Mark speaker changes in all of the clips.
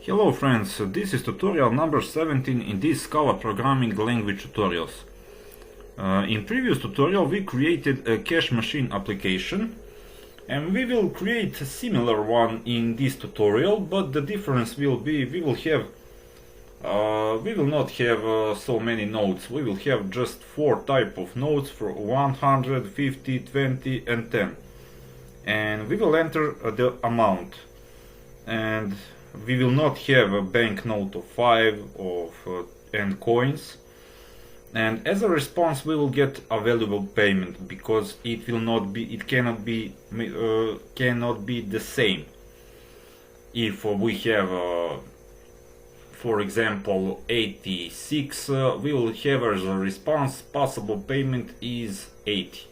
Speaker 1: Hello friends, this is tutorial number 17 in this Scala programming language tutorials. In previous tutorial we created a cash machine application, and we will create a similar one in this tutorial, but the difference will be we will not have so many nodes. We will have just 4 type of nodes for 100, 50, 20 and 10, and we will enter the amount, and we will not have a banknote of 5 and coins, and as a response we will get a valuable payment, because it cannot be the same. If we have for example 86, we will have as a response possible payment is 80.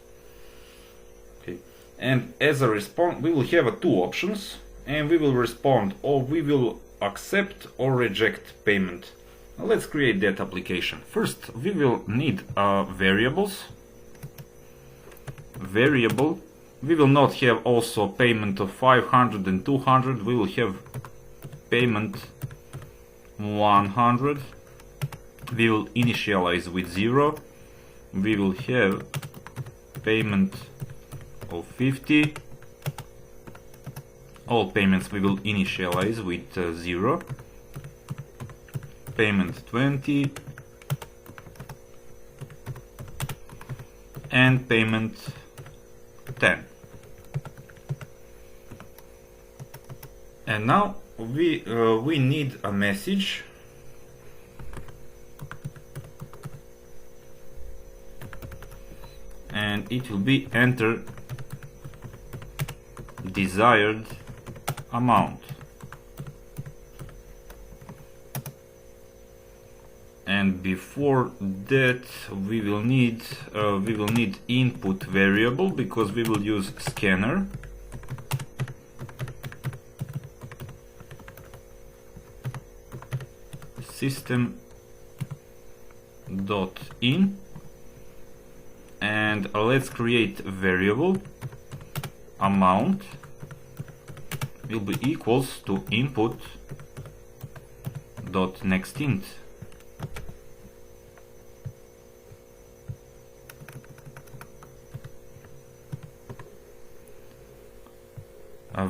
Speaker 1: Okay. And as a response we will have 2 options, and we will respond, or we will accept or reject payment. Now let's create that application. First we will need variables. We will not have also payment of 500 and 200. We will have payment 100. We will initialize with 0. We will have payment of 50. All payments we will initialize with 0. Payment 20 and payment 10. And now we need a message, and it will be enter desired amount. And before that we will need input variable, because we will use scanner. System.in, and let's create a variable. Amount will be equals to input dot next int.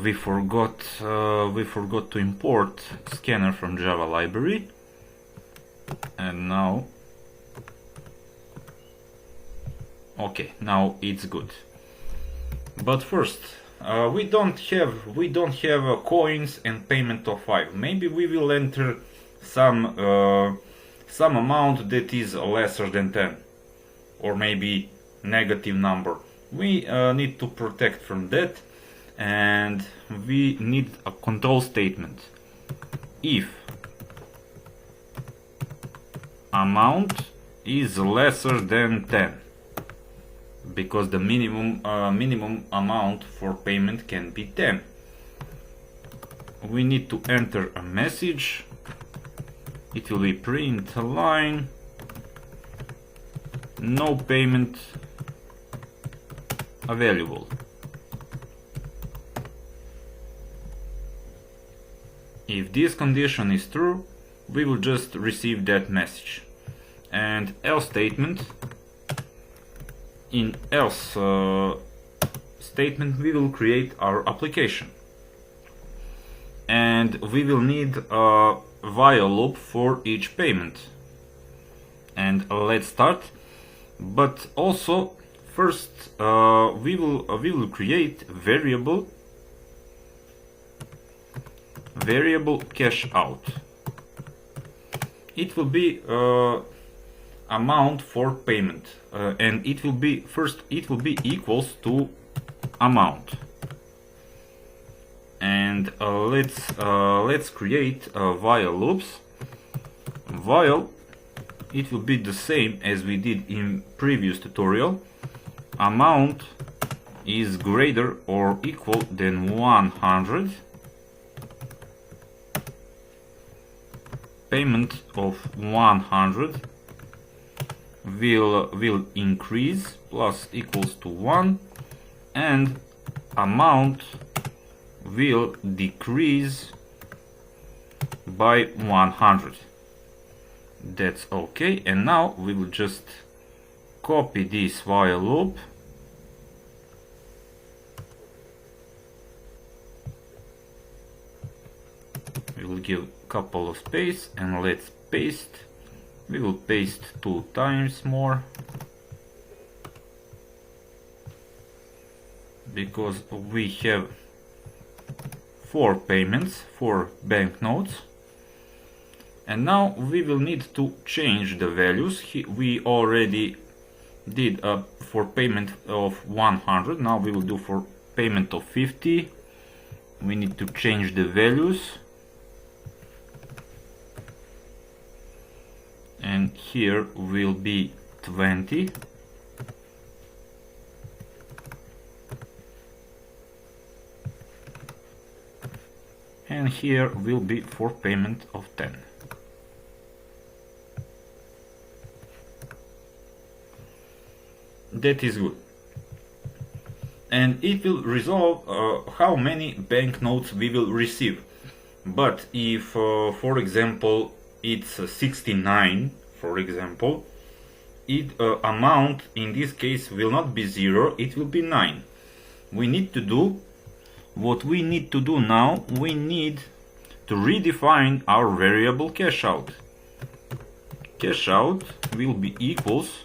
Speaker 1: We forgot to import scanner from Java library, and now okay, now it's good. But first we don't have coins and payment of 5. Maybe we will enter some amount that is lesser than 10, or maybe negative number. We need to protect from that, and we need a control statement. If amount is lesser than 10, because the minimum amount for payment can be 10, we need to enter a message. It will be print line no payment available. If this condition is true, we will just receive that message. And else statement. In else statement we will create our application, and we will need a while loop for each payment. And let's start. But also first we will create variable Cashout. It will be amount for payment, and it will be equals to amount. And let's create while loops. While it will be the same as we did in previous tutorial. Amount is greater or equal than 100. Payment of 100 will increase plus equals to 1, and amount will decrease by 100. That's okay, and now we will just copy this while loop we will give a couple of space and let's paste. We will paste 2 times more because we have 4 payments, 4 banknotes. And now we will need to change the values. We already did for payment of 100. Now we will do for payment of 50. We need to change the values. And here will be 20. And here will be for payment of 10. That is good. And it will resolve how many banknotes we will receive. But if, for example, it's 69, for example, amount in this case will not be 0, it will be 9. We need to do what we need to do now. We need to redefine our variable cashout. Cashout will be equals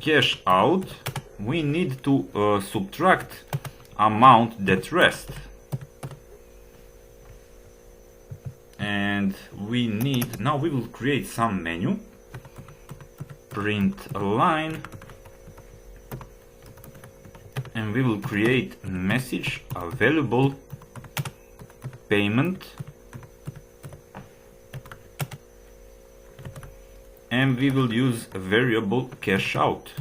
Speaker 1: cash out. We need to subtract amount that rest, and we need, now we will create some menu, print a line, and we will create a message available payment, and we will use a variable cash out,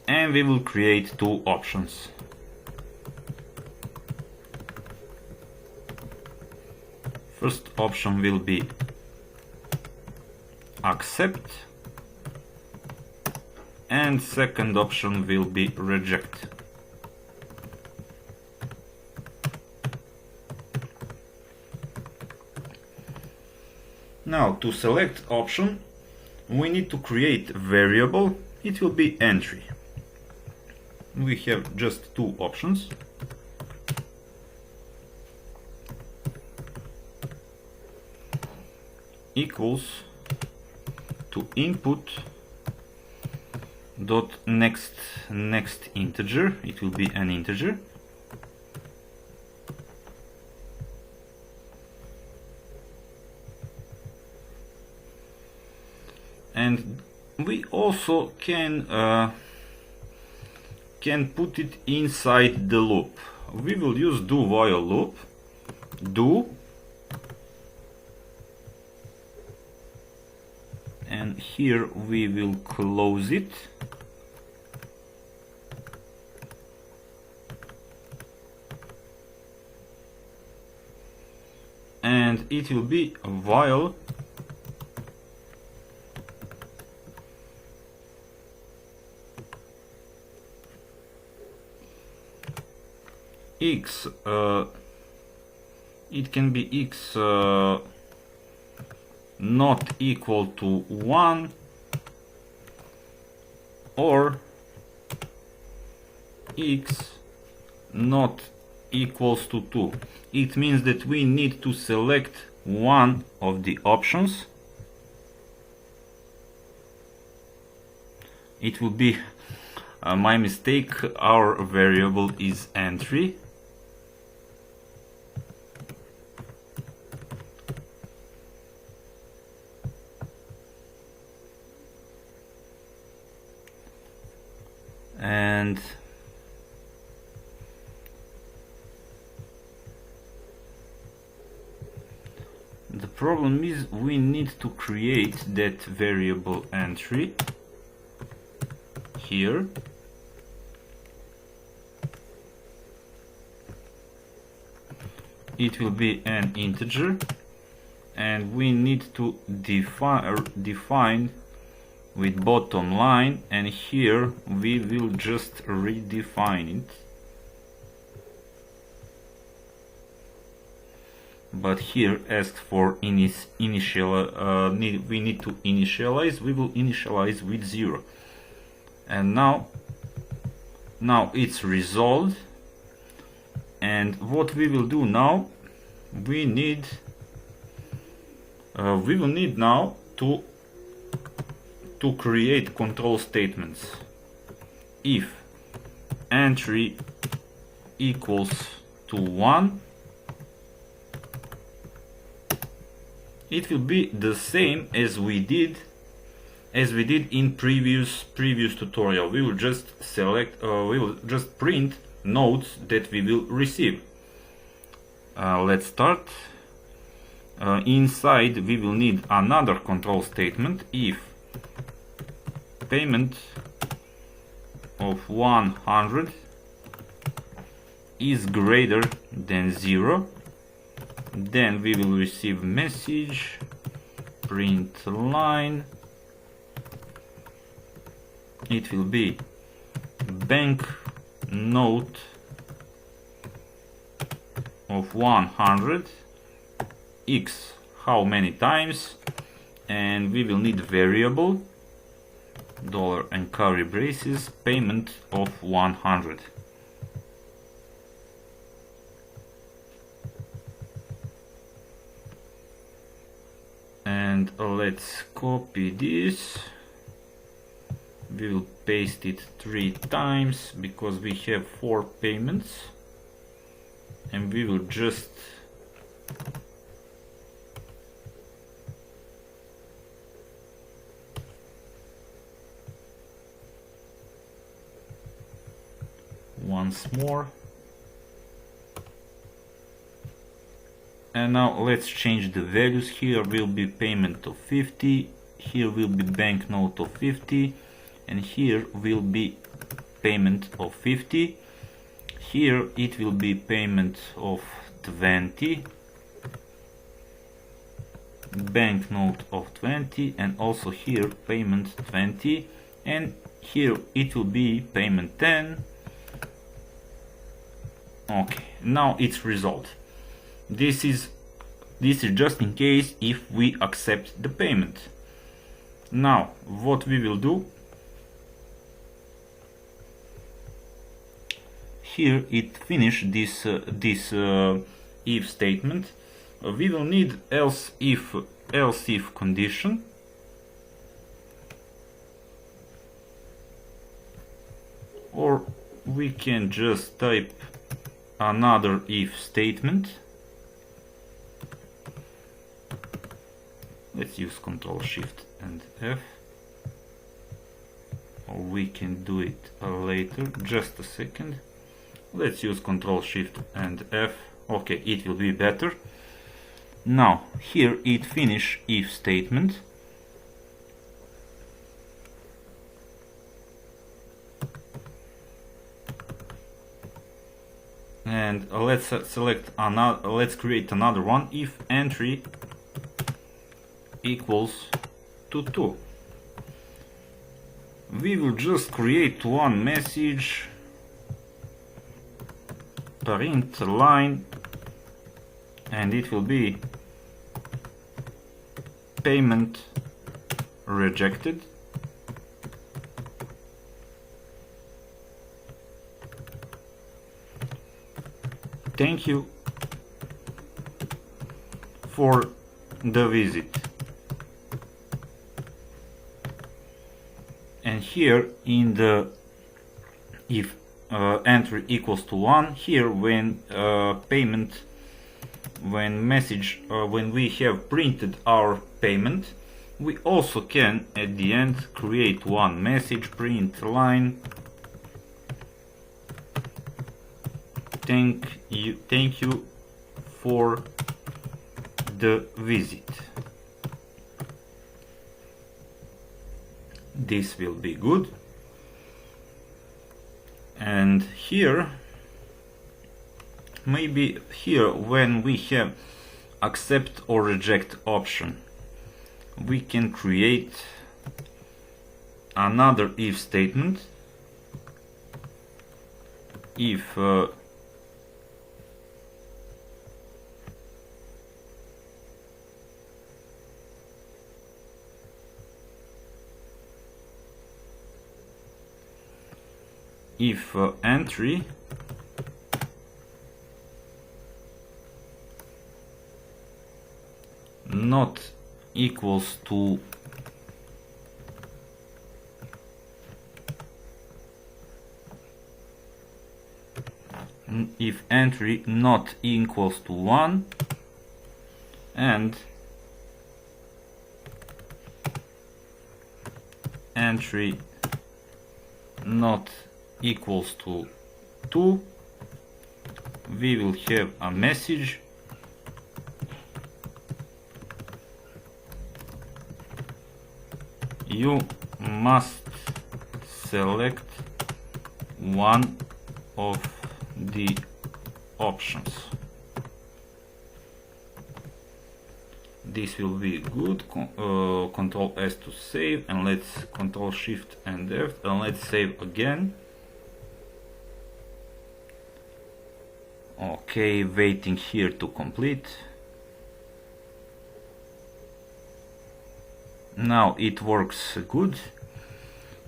Speaker 1: and we will create 2 options. First option will be accept, and second option will be reject. Now to select option, we need to create a variable. It will be entry. We have just 2 options. Equals to input dot next integer. It will be an integer. And we also can put it inside the loop. We will use do while loop. Do, and here we will close it. And it will be while x, it can be x not equal to 1 or x not equals to 2. It means that we need to select one of the options. It will be my mistake. Our variable is entry. And the problem is we need to create that variable entry here. It will be an integer, and we need to define with bottom line, and here we will just redefine it. but here asks for we need to initialize. We will initialize with 0, and now it's resolved. And what we will do now, we will need now to create control statements. If entry equals to 1, it will be the same as we did in previous tutorial. We will just we will just print nodes that we will receive. Let's start. Inside we will need another control statement. If payment of 100 is greater than 0, then we will receive message print line. It will be bank note of 100 x how many times, and we will need variable dollar and curly braces payment of 100. And let's copy this. We will paste it 3 times because we have 4 payments, and we will just once more. And now let's change the values. Here will be payment of 50, here will be banknote of 50, and here will be payment of 50. Here it will be payment of 20, banknote of 20, and also here payment 20, and here it will be payment 10. Okay, now it's resolved. This is just in case if we accept the payment. Now what we will do, here it finished this if statement. We will need else if condition. Or we can just type another if statement. Let's use Ctrl Shift and F, or we can do it later. Just a second. Let's use Ctrl Shift and F. Okay, it will be better. Now here it finish if statement. And let's select another. Let's create another one. If entry equals to 2, we will just create one message, print line, and it will be payment rejected. Thank you for the visit. And here in the if entry equals to 1, here when payment, when we have printed our payment, we also can at the end create one message, print line, thank you for the visit. This will be good. And here, maybe here when we have accept or reject option, we can create another if statement. if entry not equals to if entry not equals to 1 and entry not equals to 2, we will have a message you must select one of the options. This will be good. Control S to save, and let's Control Shift and F, and let's save again. Okay, waiting here to complete. Now it works good,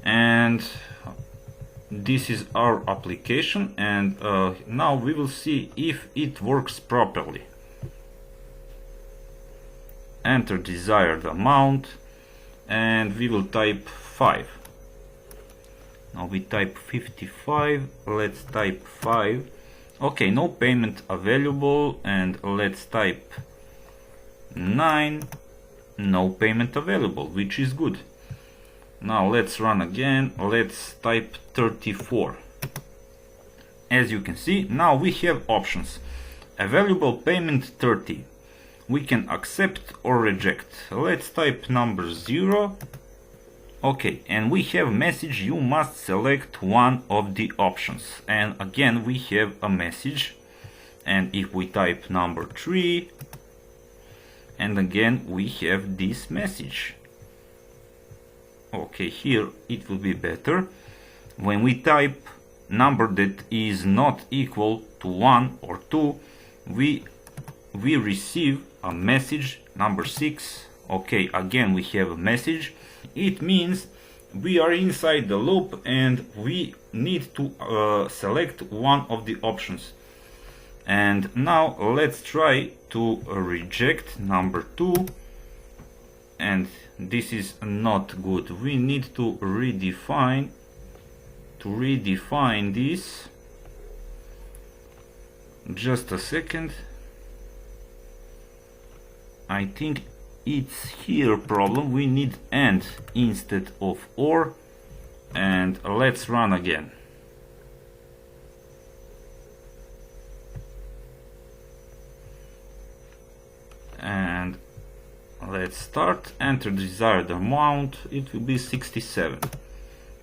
Speaker 1: and this is our application, and now we will see if it works properly. Enter desired amount, and we will type 5. Now we type 55, let's type 5. Okay, no payment available, and let's type 9. No payment available, which is good. Now let's run again, let's type 34. As you can see, now we have options. Available payment 30. We can accept or reject. Let's type number 0. Okay, and we have message you must select one of the options. And again we have a message. And if we type number 3, and again we have this message. Okay, here it will be better. When we type number that is not equal to 1 or 2, we receive a message number 6. Okay, again we have a message. It means we are inside the loop and we need to select one of the options. And now let's try to reject number 2, and this is not good. We need to redefine this. Just a second. I think it's here problem. We need and instead of or, and let's run again. And let's start. Enter desired amount. It will be 67.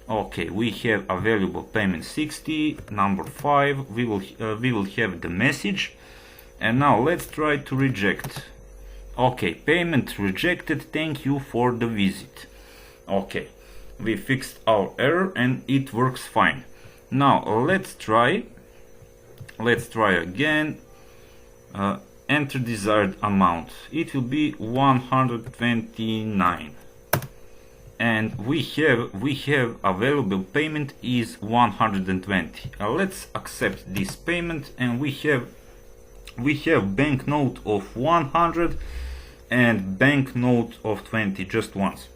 Speaker 1: Okay, we have available payment 60. Number 5. We will have the message. And now let's try to reject. Okay, payment rejected. Thank you for the visit. Okay, we fixed our error and it works fine. Now let's try. Let's try again. Enter desired amount. It will be 129, and we have available payment is 120. Let's accept this payment, and we have banknote of 100 and banknote of 20 just once.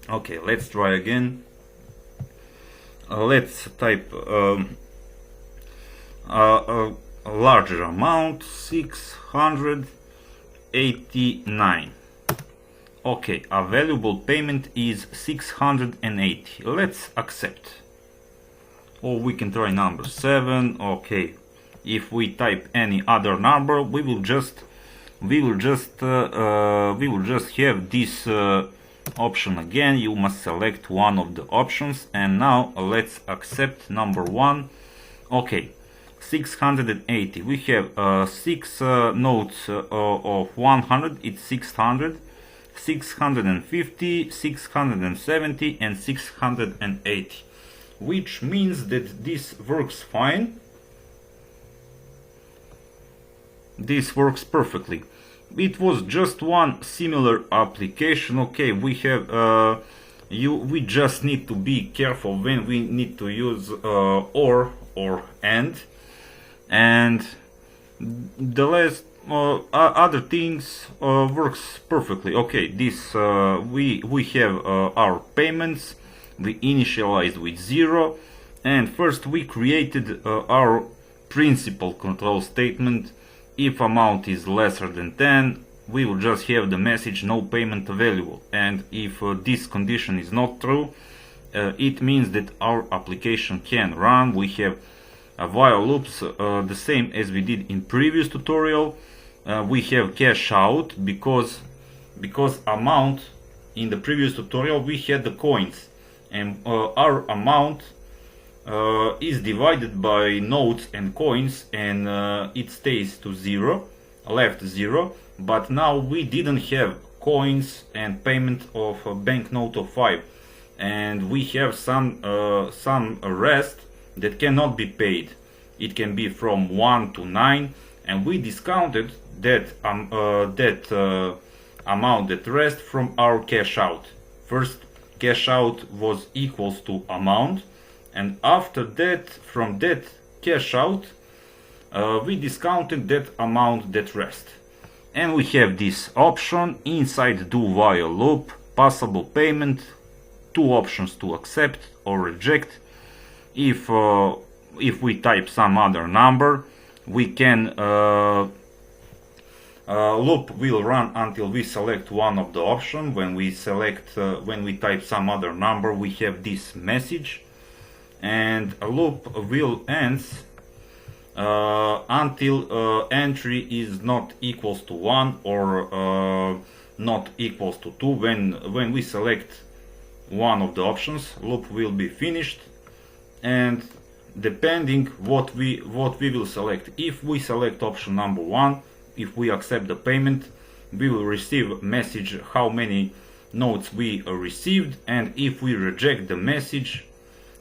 Speaker 1: Okay, let's try again. Let's type a larger amount, 689. Okay, available payment is 680. Let's accept. Or we can try number 7. Okay, if we type any other number, we will just have this option again. You must select one of the options, and now let's accept number 1. Okay, 680. We have 6 notes of 100. It's 600, 650, 670, and 680, which means that this works fine. This works perfectly. It was just one similar application. Okay, we have we just need to be careful when we need to use or and the last other things works perfectly. Okay, this we have our payments. We initialized with 0, and first we created our principal control statement. If amount is lesser than 10, we will just have the message no payment available, and if this condition is not true, it means that our application can run. We have while loops the same as we did in previous tutorial. We have cash out because amount in the previous tutorial we had the coins, and our amount is divided by notes and coins, and it stays to 0, left 0. But now we didn't have coins and payment of a banknote of 5, and we have some rest that cannot be paid. It can be from 1 to 9, and we discounted that amount, that rest, from our cash out. First, cash out was equals to amount, and after that, from that cash out, we discounted that amount, that rest. And we have this option inside do while loop, possible payment, 2 options to accept or reject. If we type some other number, we can loop will run until we select one of the option. When we select, when we type some other number, we have this message, and a loop will ends until entry is not equals to 1 or not equals to 2. When we select one of the options, loop will be finished, and depending what we will select. If we select option number 1, if we accept the payment, we will receive a message how many notes we received, and if we reject the message,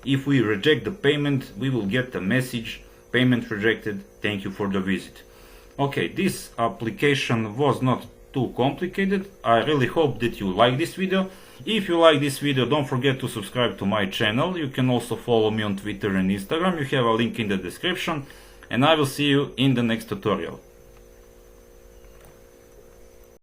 Speaker 1: if we reject the payment, we will get the message payment rejected, thank you for the visit. Okay, this application was not too complicated. I really hope that you like this video. If you like this video, don't forget to subscribe to my channel. You can also follow me on Twitter and Instagram. You have a link in the description, and I will see you in the next tutorial.